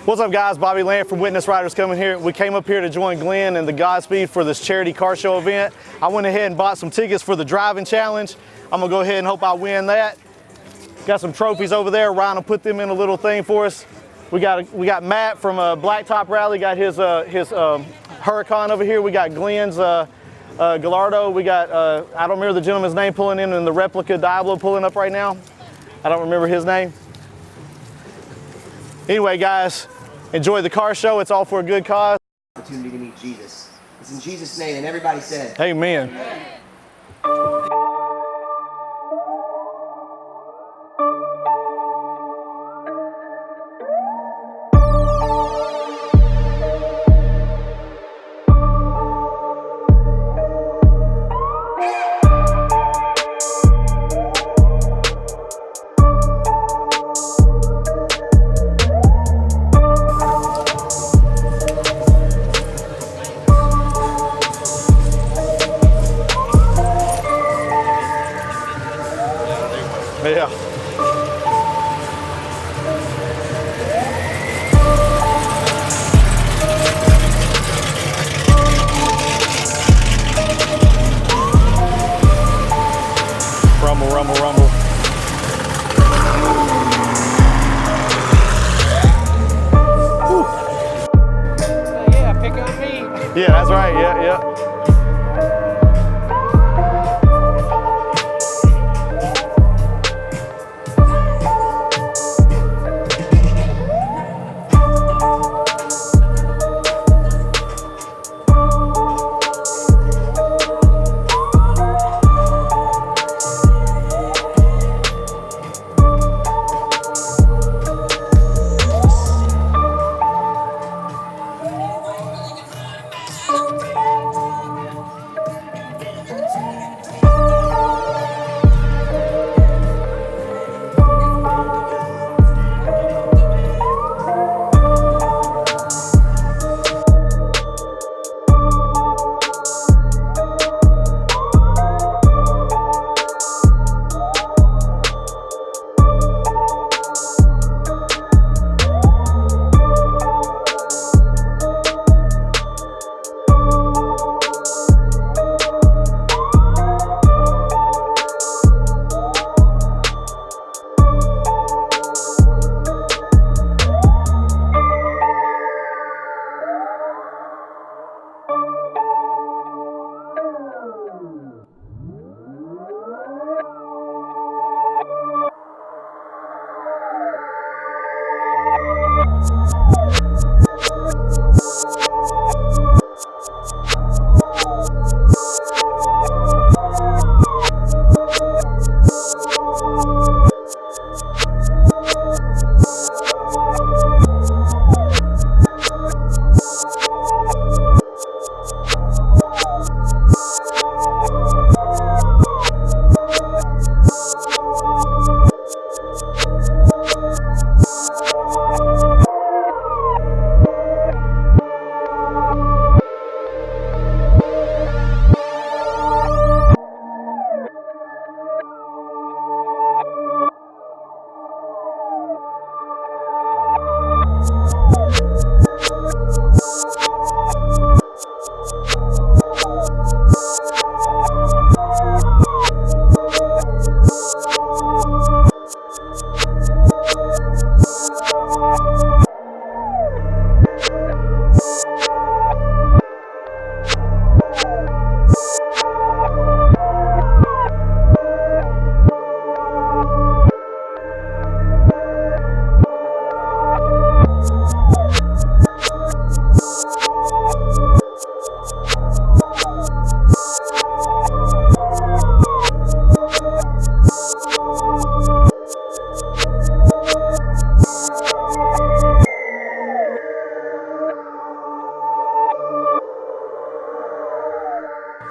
What's up guys, Bobby Land from Witness Riders coming here. We came up here to join Glenn and the Godspeed for this charity car show event. I went ahead and bought some tickets for the driving challenge. I'm gonna go ahead and hope I win that. Got some trophies over there. Ryan will put them in a little thing for us. We got Matt from Blacktop Rally, got his Huracan over here. We got Glenn's Gallardo. We got, I don't remember the gentleman's name pulling in, and the replica Diablo pulling up right now. I don't remember his name. Anyway, guys, enjoy the car show. It's all for a good cause. Opportunity to meet Jesus. It's in Jesus' name, and everybody said, Amen. Yeah. Rumble, rumble, rumble. Yeah, pick on me. Yeah, that's right. Yeah, yeah.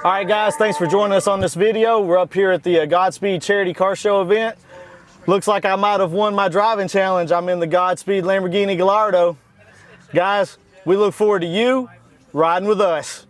All right, guys, thanks for joining us on this video. We're up here at the Godspeed Charity Car Show event. Looks like I might have won my driving challenge. I'm in the Godspeed Lamborghini Gallardo. Guys, we look forward to you riding with us.